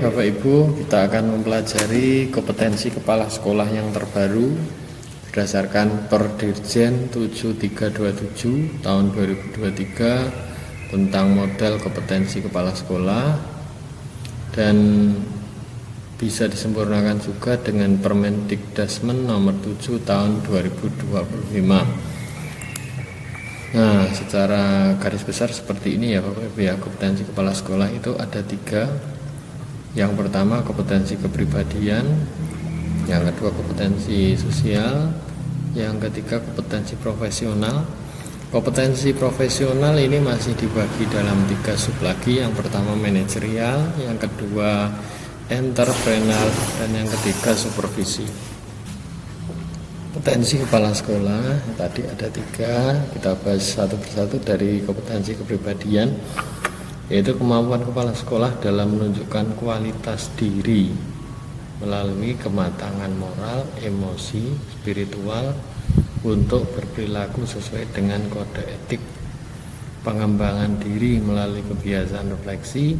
Bapak Ibu, kita akan mempelajari kompetensi kepala sekolah yang terbaru berdasarkan Perdirjen 7327 tahun 2023 tentang model kompetensi kepala sekolah, dan bisa disempurnakan juga dengan Permendikdasmen nomor 7 tahun 2025. Nah, secara garis besar seperti ini ya Bapak Ibu ya. Kompetensi kepala sekolah itu ada 3. Yang pertama kompetensi kepribadian, yang kedua kompetensi sosial, yang ketiga kompetensi profesional. Kompetensi profesional ini masih dibagi dalam 3 sub lagi. Yang pertama manajerial, yang kedua entrepreneur, dan yang ketiga supervisi. Kompetensi kepala sekolah tadi ada 3, kita bahas satu persatu. Dari kompetensi kepribadian, yaitu kemampuan kepala sekolah dalam menunjukkan kualitas diri melalui kematangan moral, emosi, spiritual untuk berperilaku sesuai dengan kode etik, pengembangan diri melalui kebiasaan refleksi,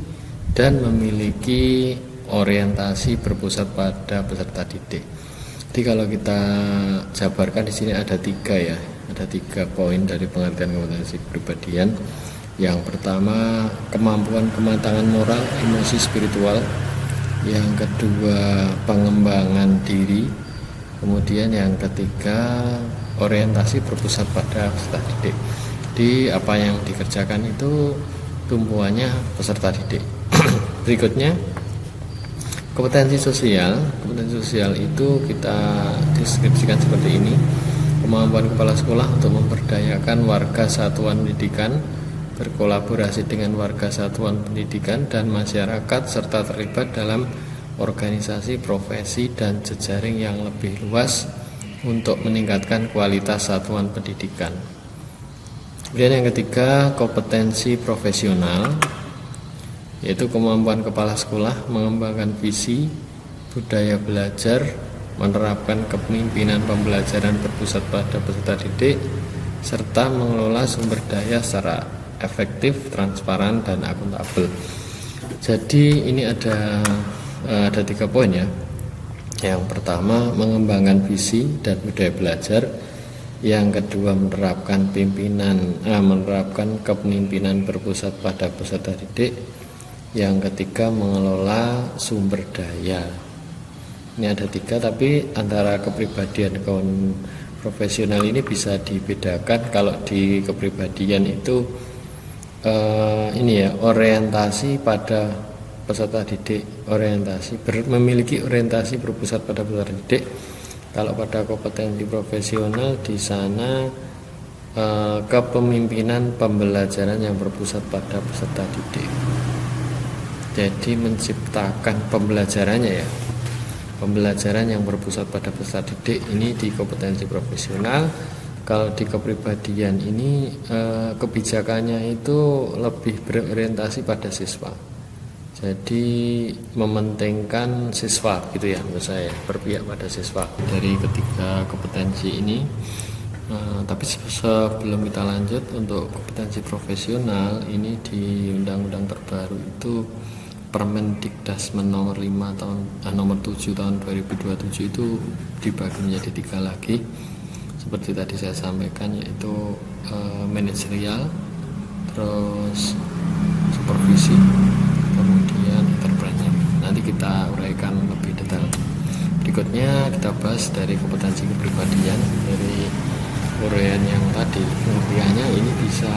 dan memiliki orientasi berpusat pada peserta didik. Jadi kalau kita jabarkan di sini ada 3 ya, ada 3 poin dari pengertian kompetensi kepribadian. Yang pertama kemampuan kematangan moral, emosi, spiritual. Yang kedua pengembangan diri. Kemudian yang ketiga orientasi berpusat pada peserta didik. Jadi apa yang dikerjakan itu tumpuannya peserta didik. Berikutnya kompetensi sosial. Kompetensi sosial itu kita deskripsikan seperti ini: kemampuan kepala sekolah untuk memberdayakan warga satuan pendidikan, berkolaborasi dengan warga satuan pendidikan dan masyarakat, serta terlibat dalam organisasi, profesi, dan jejaring yang lebih luas untuk meningkatkan kualitas satuan pendidikan. Kemudian yang ketiga kompetensi profesional, yaitu kemampuan kepala sekolah mengembangkan visi, budaya belajar, menerapkan kepemimpinan pembelajaran berpusat pada peserta didik, serta mengelola sumber daya secara efektif, transparan, dan akuntabel. Jadi ini ada 3 poin ya. Yang pertama mengembangkan visi dan budaya belajar. Yang kedua menerapkan kepemimpinan berpusat pada peserta didik. Yang ketiga mengelola sumber daya. Ini ada 3, tapi antara kepribadian profesional ini bisa dibedakan. Kalau di kepribadian itu orientasi pada peserta didik, memiliki orientasi berpusat pada peserta didik. Kalau pada kompetensi profesional di sana kepemimpinan pembelajaran yang berpusat pada peserta didik. Jadi menciptakan pembelajarannya ya, pembelajaran yang berpusat pada peserta didik ini di kompetensi profesional. Kalau di kepribadian ini kebijakannya itu lebih berorientasi pada siswa. Jadi mementingkan siswa gitu ya, menurut saya, berpihak pada siswa dari ketiga kompetensi ini. Tapi sebelum kita lanjut, untuk kompetensi profesional ini di undang-undang terbaru itu Permendikdasmen nomor 7 tahun 2027 itu dibagi menjadi 3 lagi. Seperti tadi saya sampaikan, yaitu manajerial, terus supervisi, kemudian entrepreneur. Nanti kita uraikan lebih detail. Berikutnya kita bahas dari kompetensi kepribadian. Dari uraian yang tadi, pengertiannya ini bisa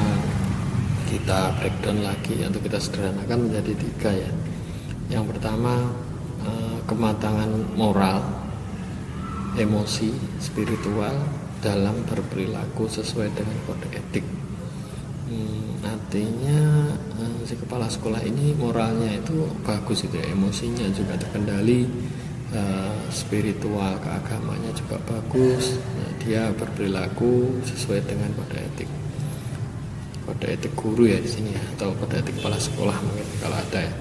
kita breakdown lagi atau kita sederhanakan menjadi 3 ya. Yang pertama kematangan moral, emosi, spiritual dalam berperilaku sesuai dengan kode etik. Artinya si kepala sekolah ini moralnya itu bagus itu ya, emosinya juga terkendali, spiritual keagamanya juga bagus. Nah, dia berperilaku sesuai dengan kode etik. Kode etik guru ya di sini ya, atau kode etik kepala sekolah mungkin kalau ada ya.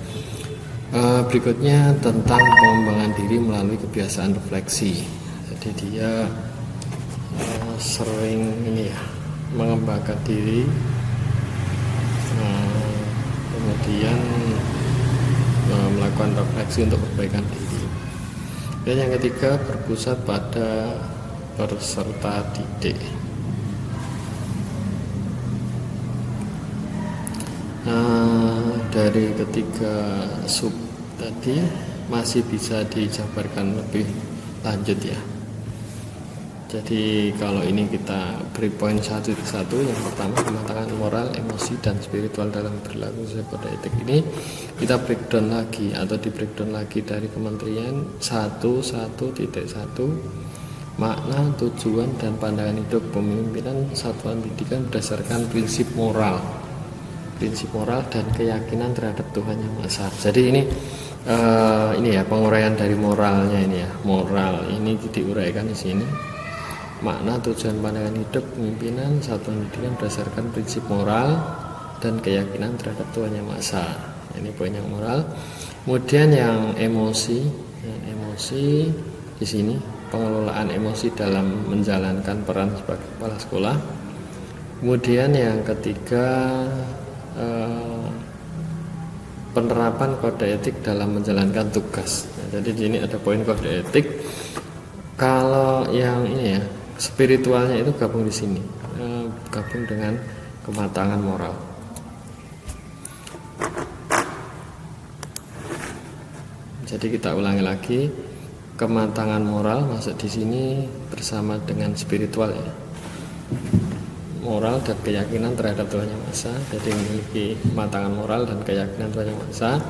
Berikutnya tentang pengembangan diri melalui kebiasaan refleksi. Jadi dia sering mengembangkan diri, kemudian melakukan refleksi untuk perbaikan diri. Dan yang ketiga, berpusat pada peserta didik. Dari ketiga sub tadi masih bisa dijabarkan lebih lanjut ya. Jadi kalau ini kita beri poin satu. Yang pertama, kematangan moral, emosi, dan spiritual dalam berlaku sesuai kode etik. Ini kita breakdown lagi atau di breakdown lagi dari kementerian 1.1.1, makna, tujuan, dan pandangan hidup pemimpinan satuan pendidikan berdasarkan prinsip moral dan keyakinan terhadap Tuhan Yang Maha Esa. Jadi ini ya penguraian dari moralnya ini ya. Moral ini diuraikan di sini. Makna, tujuan, pandangan hidup pemimpinan satuan pendidikan berdasarkan prinsip moral dan keyakinan terhadap Tuhan Yang Maha Esa. Ini poin yang moral. Kemudian yang emosi di sini pengelolaan emosi dalam menjalankan peran sebagai kepala sekolah. Kemudian yang ketiga, penerapan kode etik dalam menjalankan tugas. Jadi di sini ada poin kode etik. Kalau yang ini ya, spiritualnya itu gabung di sini, gabung dengan kematangan moral. Jadi kita ulangi lagi, kematangan moral masuk di sini bersama dengan spiritual ya. Moral dan keyakinan terhadap Tuhan Yang Maha Esa, jadi memiliki kematangan moral dan keyakinan Tuhan Yang Maha Esa.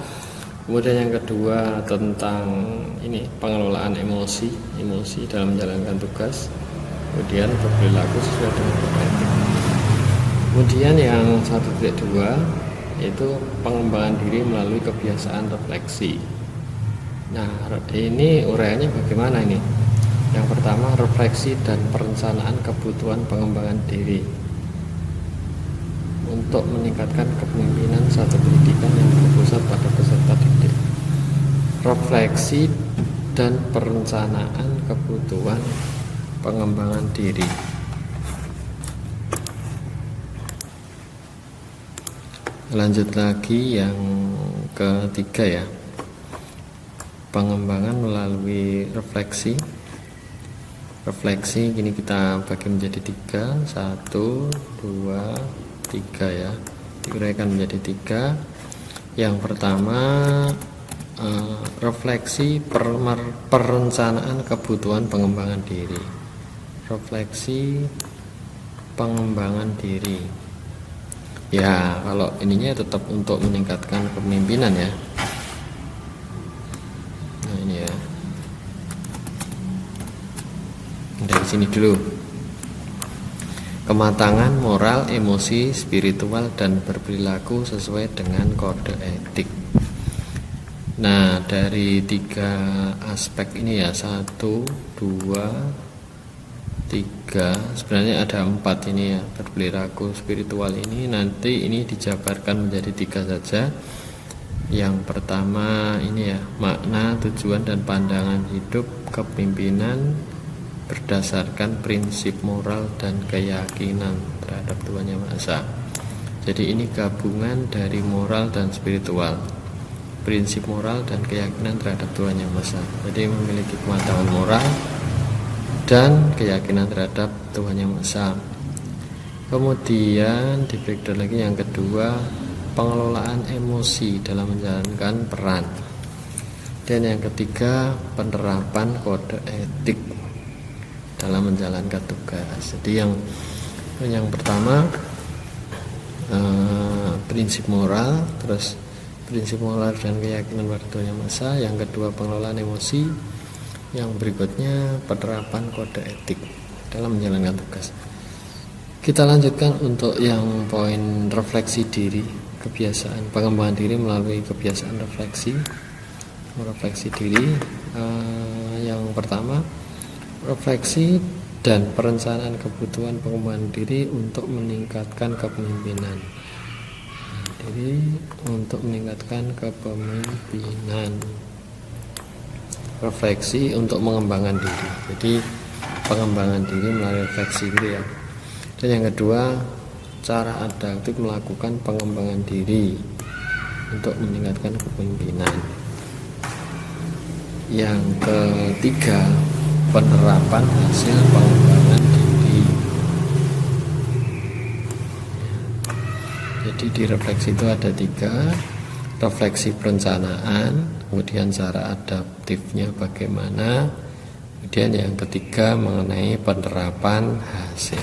Kemudian yang kedua tentang ini pengelolaan emosi dalam menjalankan tugas. Kemudian berperilaku sesuai dengan kode etik. Kemudian yang 1.2 itu pengembangan diri melalui kebiasaan refleksi. Nah, ini uraiannya bagaimana ini? Yang pertama, refleksi dan perencanaan kebutuhan pengembangan diri untuk meningkatkan kepemimpinan satu pendidikan yang berpusat pada peserta didik. Refleksi dan perencanaan kebutuhan pengembangan diri. Lanjut lagi yang ketiga ya, pengembangan melalui refleksi. Gini kita bagi menjadi 3, 1, 2, 3 ya, diuraikan menjadi 3. Yang pertama, refleksi perencanaan kebutuhan pengembangan diri. Refleksi pengembangan diri ya, kalau ininya tetap untuk meningkatkan kepemimpinan ya. Nah ini ya, dari sini dulu. Kematangan moral, emosi, spiritual, dan berperilaku sesuai dengan kode etik. Nah, dari 3 aspek ini ya, 1, 2, 3, sebenarnya ada 4 ini ya, berperilaku spiritual ini nanti ini dijabarkan menjadi 3 saja. Yang pertama ini ya, makna, tujuan, dan pandangan hidup kepemimpinan berdasarkan prinsip moral dan keyakinan terhadap Tuhan Yang Maha Esa. Jadi ini gabungan dari moral dan spiritual, prinsip moral dan keyakinan terhadap Tuhan Yang Maha Esa. Jadi memiliki kematangan moral dan keyakinan terhadap Tuhan Yang Maha Esa. Kemudian di breakdown lagi yang kedua, pengelolaan emosi dalam menjalankan peran. Dan yang ketiga, penerapan kode etik dalam menjalankan tugas. Jadi yang pertama prinsip moral, terus prinsip moral dan keyakinan pada Tuhan Yang Maha Esa. Yang kedua, pengelolaan emosi. Yang berikutnya, penerapan kode etik dalam menjalankan tugas. Kita lanjutkan untuk yang poin refleksi diri, kebiasaan pengembangan diri melalui kebiasaan refleksi diri. Yang pertama, refleksi dan perencanaan kebutuhan pengembangan diri untuk meningkatkan kepemimpinan. Jadi untuk meningkatkan kepemimpinan, refleksi untuk mengembangkan diri. Jadi pengembangan diri melalui refleksi gitu ya. Dan yang kedua, cara adaptif melakukan pengembangan diri. untuk meningkatkan kepemimpinan. Yang ketiga, penerapan hasil pengembangan diri. Jadi di refleksi itu ada 3, refleksi perencanaan, kemudian cara adaptifnya bagaimana, kemudian yang ketiga mengenai penerapan hasil.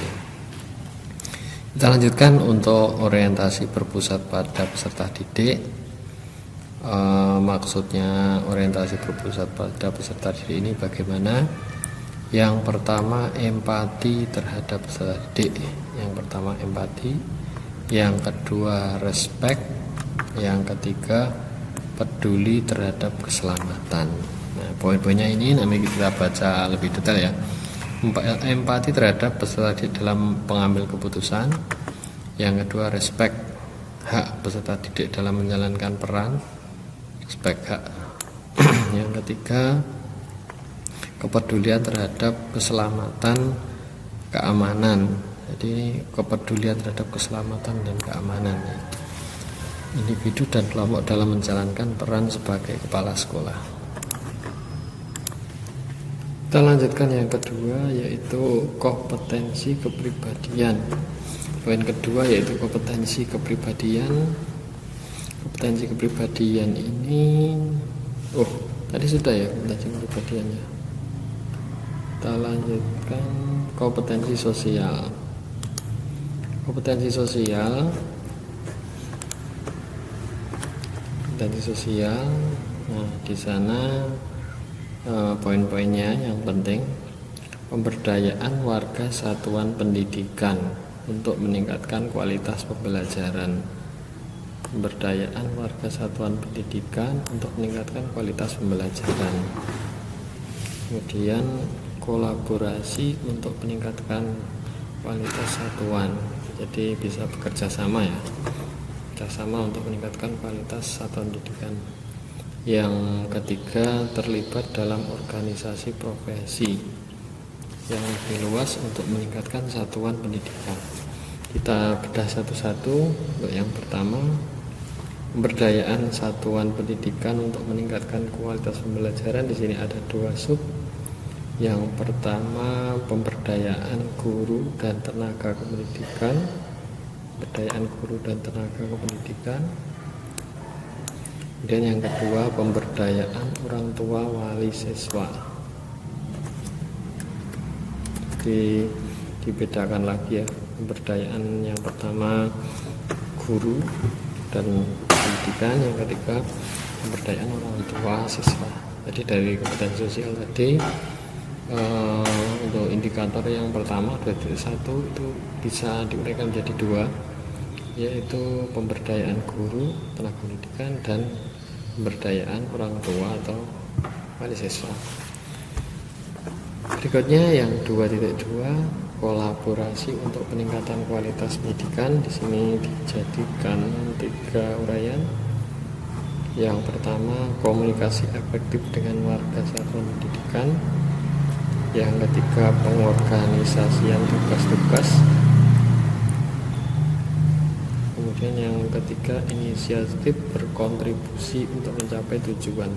Kita lanjutkan untuk orientasi berpusat pada peserta didik. Maksudnya orientasi berpusat pada peserta didik ini bagaimana? Yang pertama, empati terhadap peserta didik. Yang pertama empati, yang kedua respect, yang ketiga peduli terhadap keselamatan. Nah, poin-poinnya ini nanti kita baca lebih detail ya. Empati terhadap peserta didik dalam pengambil keputusan. Yang kedua respect, hak peserta didik dalam menjalankan peran, respect hak. Yang ketiga kepedulian terhadap keselamatan, keamanan. Jadi ini kepedulian terhadap keselamatan dan keamanan ya, individu dan kelompok dalam menjalankan peran sebagai kepala sekolah. Kita lanjutkan yang kedua, yaitu kompetensi kepribadian. Poin kedua yaitu kompetensi kepribadian. Kompetensi kepribadian ini tadi sudah ya kompetensi kepribadiannya. Kita lanjutkan kompetensi sosial. Kompetensi sosial. Nah, di sana poin-poinnya yang penting, pemberdayaan warga satuan pendidikan untuk meningkatkan kualitas pembelajaran. Pemberdayaan warga satuan pendidikan untuk meningkatkan kualitas pembelajaran. Kemudian kolaborasi untuk meningkatkan kualitas satuan. Jadi bisa bekerja sama ya, bekerjasama untuk meningkatkan kualitas satuan pendidikan. Yang ketiga, terlibat dalam organisasi profesi yang lebih luas untuk meningkatkan satuan pendidikan. Kita bedah satu-satu. Untuk yang pertama, pemberdayaan satuan pendidikan untuk meningkatkan kualitas pembelajaran. Di sini ada 2 sub. Yang pertama, pemberdayaan guru dan tenaga kependidikan. Pemberdayaan guru dan tenaga kependidikan. Dan yang kedua, pemberdayaan orang tua wali siswa. Dibedakan lagi ya, pemberdayaan yang pertama guru dan pendidikan, yang ketiga pemberdayaan orang tua siswa. Jadi dari kompetensi sosial tadi untuk indikator yang pertama 2.1 itu bisa diuraikan menjadi 2, yaitu pemberdayaan guru, tenaga pendidikan, dan pemberdayaan orang tua atau wali siswa. Berikutnya yang 2.2, kolaborasi untuk peningkatan kualitas pendidikan. Di sini dijadikan 3 uraian. Yang pertama, komunikasi efektif dengan warga satuan pendidikan. Yang ketiga, pengorganisasian tugas-tugas. Kemudian yang ketiga, inisiatif berkontribusi untuk mencapai tujuan.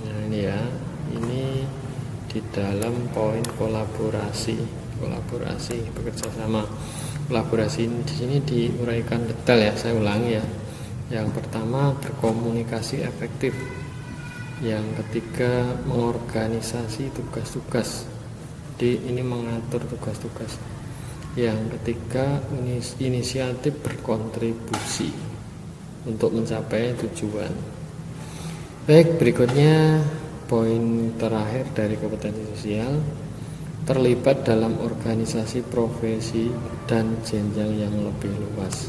Nah ini ya, ini di dalam poin kolaborasi bekerja sama. Kolaborasi di sini diuraikan detail ya, saya ulangi ya. Yang pertama, berkomunikasi efektif. Yang ketiga, mengorganisasi tugas-tugas. Jadi ini mengatur tugas-tugas. Yang ketiga, inisiatif berkontribusi untuk mencapai tujuan. Baik, berikutnya poin terakhir dari kompetensi sosial, terlibat dalam organisasi profesi dan jenjang yang lebih luas.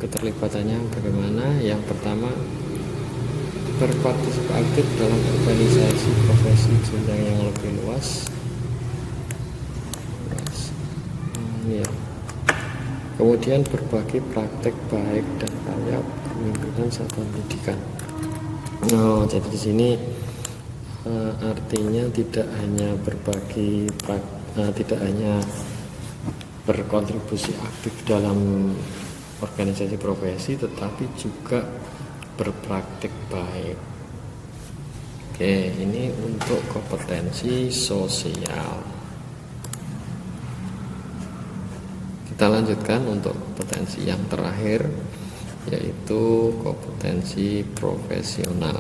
Keterlibatannya bagaimana? Yang pertama, berpartisipasi aktif dalam organisasi profesi jenjang yang lebih luas. Ya. Kemudian berbagi praktek baik dan karya kepemimpinan satuan pendidikan. Jadi di sini artinya tidak hanya berbagi, tidak hanya berkontribusi aktif dalam organisasi profesi, tetapi juga berpraktik baik. Oke, ini untuk kompetensi sosial. Kita lanjutkan untuk kompetensi yang terakhir, yaitu kompetensi profesional.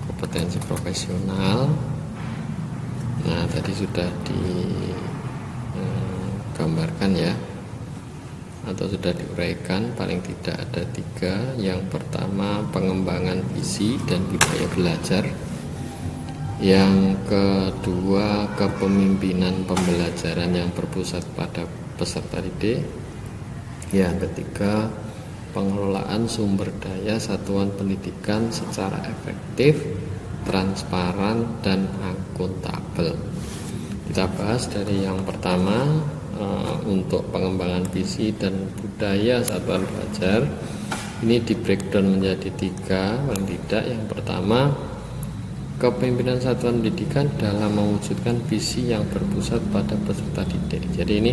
Kompetensi profesional, nah tadi sudah digambarkan ya, atau sudah diuraikan, paling tidak ada 3. Yang pertama, pengembangan visi dan budaya belajar. Yang kedua, kepemimpinan pembelajaran yang berpusat pada peserta didik. Yang ketiga, pengelolaan sumber daya satuan pendidikan secara efektif, transparan, dan akuntabel. Kita bahas dari yang pertama, untuk pengembangan visi dan budaya satuan belajar. Ini di breakdown menjadi 3 paling tidak. Yang pertama, kepemimpinan satuan pendidikan dalam mewujudkan visi yang berpusat pada peserta didik. Jadi ini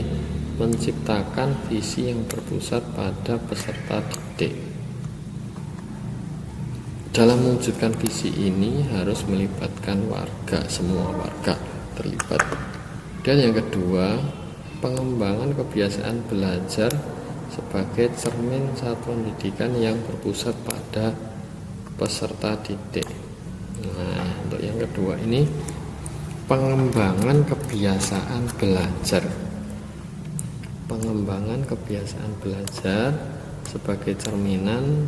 menciptakan visi yang berpusat pada peserta didik. Dalam mewujudkan visi ini harus melibatkan warga, semua warga terlibat. Dan yang kedua, pengembangan kebiasaan belajar sebagai cermin satuan pendidikan yang berpusat pada peserta didik. Nah, untuk yang kedua ini pengembangan kebiasaan belajar. Pengembangan kebiasaan belajar sebagai cerminan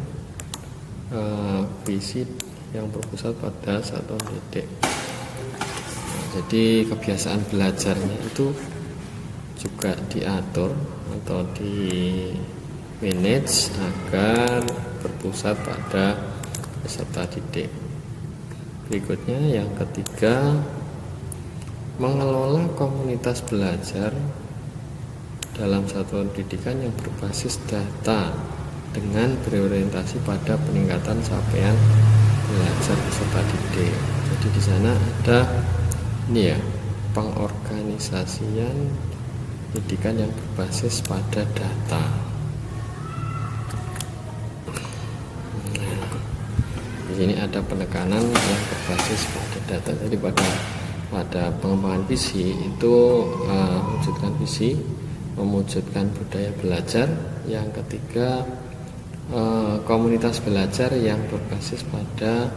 visi yang berpusat pada satuan didik. Nah, jadi kebiasaan belajarnya itu juga diatur atau di manage agar berpusat pada peserta didik. Berikutnya yang ketiga, mengelola komunitas belajar dalam satuan pendidikan yang berbasis data dengan berorientasi pada peningkatan capaian belajar peserta didik. Jadi di sana ada ini ya, pengorganisasian pendidikan yang berbasis pada data. Di sini ada penekanan yang berbasis pada data. Jadi pada pengembangan visi itu mewujudkan visi, mewujudkan budaya belajar. Yang ketiga, komunitas belajar yang berbasis pada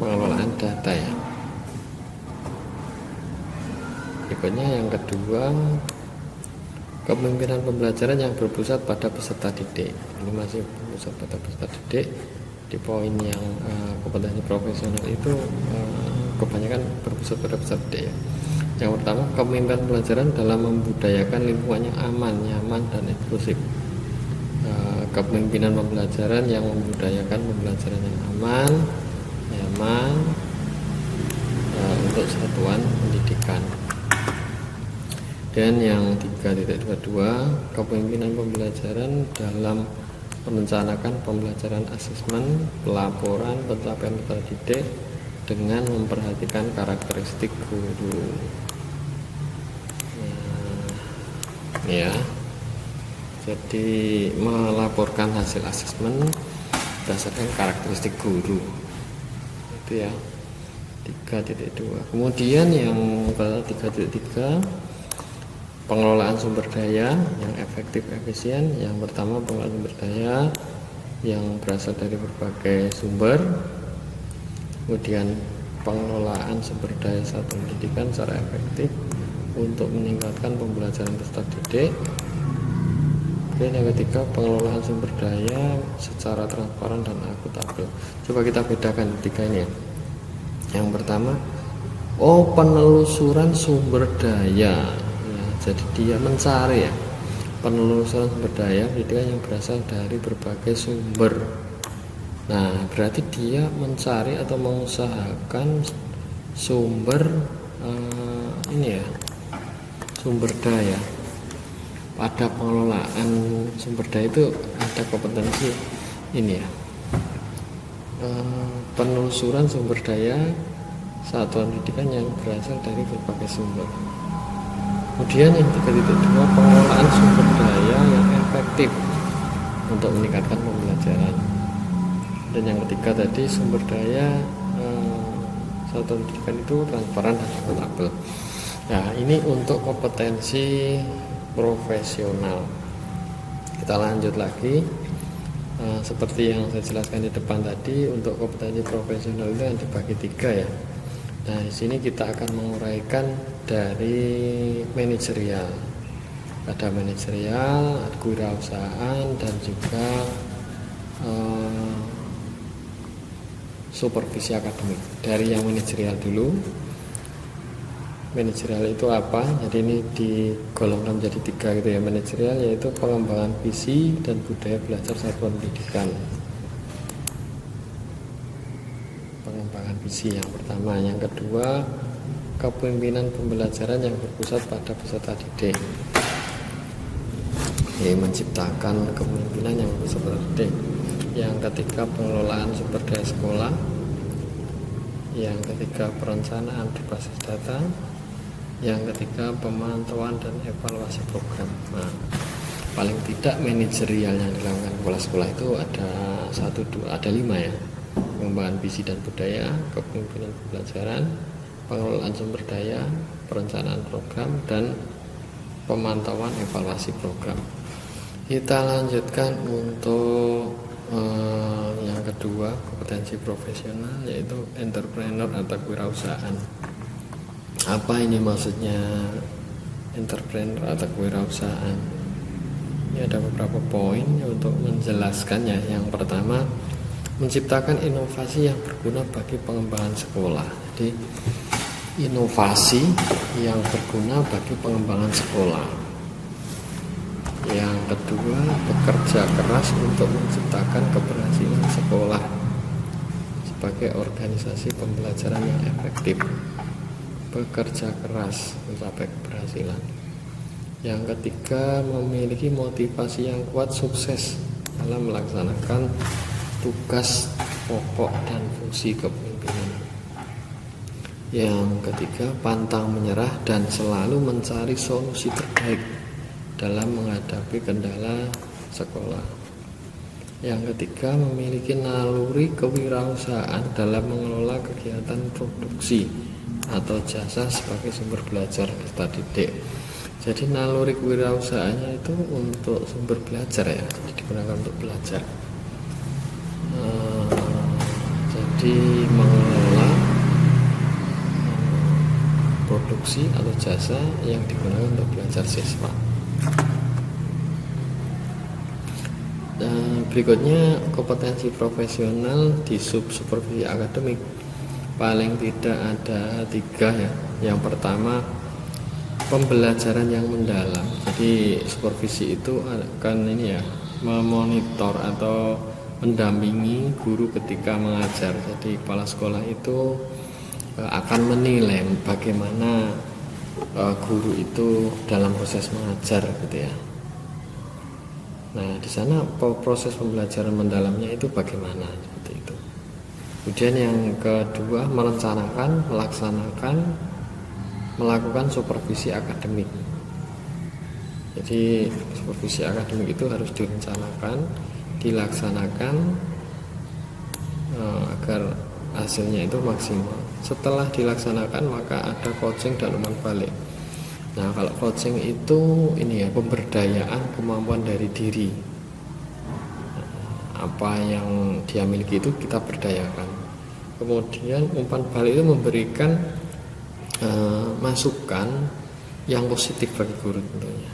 pengelolaan data ya. Berikutnya yang kedua, kepemimpinan pembelajaran yang berpusat pada peserta didik. Ini masih berpusat pada peserta didik. Di poin yang kompetensi profesional itu kebanyakan berpusat pada peserta didik ya. Yang pertama, kepemimpinan pembelajaran dalam membudayakan lingkungan yang aman, nyaman, dan inklusif. Kepemimpinan pembelajaran yang membudayakan pembelajaran yang aman, nyaman untuk satuan pendidikan. Dan yang 3.22, kepemimpinan pembelajaran dalam merencanakan pembelajaran asesmen, pelaporan pencapaian peserta didik dengan memperhatikan karakteristik guru. Ya, jadi melaporkan hasil asesmen berdasarkan karakteristik guru. Itu ya, 3.2. Kemudian yang ke-3.3, pengelolaan sumber daya yang efektif efisien. Yang pertama, pengelolaan sumber daya yang berasal dari berbagai sumber. Kemudian pengelolaan sumber daya satuan pendidikan secara efektif untuk meningkatkan pembelajaran peserta didik. Dan yang ketiga, pengelolaan sumber daya secara transparan dan akuntabel. Coba kita bedakan tiga ini ya. Yang pertama, penelusuran sumber daya. Jadi dia mencari ya, penelusuran sumber daya pendidikan yang berasal dari berbagai sumber. Nah, berarti dia mencari atau mengusahakan sumber ini ya, sumber daya. Pada pengelolaan sumber daya itu ada kompetensi ini ya, penelusuran sumber daya satuan pendidikan yang berasal dari berbagai sumber. Kemudian yang 3.2, pengelolaan sumber daya yang efektif untuk meningkatkan pembelajaran. Dan yang ketiga tadi, sumber daya satuan pendidikan itu transparan dan akuntabel. Nah, ini untuk kompetensi profesional. Kita lanjut lagi. Seperti yang saya jelaskan di depan tadi, untuk kompetensi profesional itu yang dibagi 3 ya. Nah, di sini kita akan menguraikan dari manajerial. Ada manajerial, ada kewirausahaan, dan juga supervisi akademik. Dari yang manajerial dulu. Manajerial itu apa? Jadi ini digolongkan menjadi 3 gitu ya. Manajerial yaitu pengembangan visi dan budaya belajar satuan pendidikan. Pengembangan visi yang pertama. Yang kedua, kepemimpinan pembelajaran yang berpusat pada peserta didik. Menciptakan kepemimpinan yang berpusat pada didik. Yang ketiga, pengelolaan sumber daya sekolah. Yang ketiga, perencanaan berbasis data. Yang ketiga, pemantauan dan evaluasi program. Nah, paling tidak manajerial yang dilakukan kepala sekolah itu ada 5 ya. Pengembangan visi dan budaya, kepemimpinan pembelajaran, pengelolaan sumber daya, perencanaan program, dan pemantauan evaluasi program. Kita lanjutkan untuk yang kedua, kompetensi profesional, yaitu entrepreneur atau kewirausahaan. Apa ini maksudnya entrepreneur atau kewirausahaan? Ini ada beberapa poin untuk menjelaskannya. Yang pertama, menciptakan inovasi yang berguna bagi pengembangan sekolah. Jadi inovasi yang berguna bagi pengembangan sekolah. Yang kedua, bekerja keras untuk menciptakan keberhasilan sekolah sebagai organisasi pembelajaran yang efektif. Bekerja keras mencapai keberhasilan. Yang ketiga, memiliki motivasi yang kuat sukses dalam melaksanakan tugas pokok dan fungsi kepemimpinan. Yang ketiga, pantang menyerah dan selalu mencari solusi terbaik dalam menghadapi kendala sekolah. Yang ketiga, memiliki naluri kewirausahaan dalam mengelola kegiatan produksi atau jasa sebagai sumber belajar peserta didik. Jadi naluri kewirausahaannya itu untuk sumber belajar ya, jadi digunakan untuk belajar. Jadi mengelola produksi atau jasa yang digunakan untuk belajar siswa. Berikutnya, kompetensi profesional di supervisi akademik. Paling tidak ada 3 ya. Yang pertama, pembelajaran yang mendalam. Jadi supervisi itu akan memonitor atau mendampingi guru ketika mengajar. Jadi kepala sekolah itu akan menilai bagaimana guru itu dalam proses mengajar gitu ya. Nah, di sana proses pembelajaran mendalamnya itu bagaimana seperti itu. Kemudian yang kedua, merencanakan, melakukan supervisi akademik. Jadi supervisi akademik itu harus direncanakan, dilaksanakan agar hasilnya itu maksimal. Setelah dilaksanakan maka ada coaching dan umpan balik. Nah, kalau coaching itu pemberdayaan kemampuan dari diri. Apa yang dia miliki itu kita berdayakan. Kemudian umpan balik itu memberikan masukan yang positif bagi guru tentunya.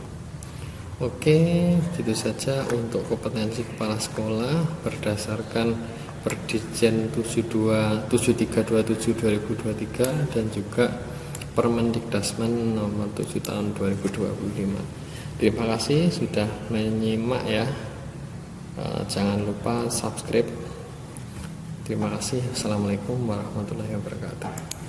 Oke, gitu saja untuk kompetensi kepala sekolah berdasarkan Perdirjen 7327/2023 dan juga Permendikdasmen nomor 7 tahun 2025. Terima kasih sudah menyimak ya. Jangan lupa subscribe. Terima kasih. Assalamualaikum warahmatullahi wabarakatuh.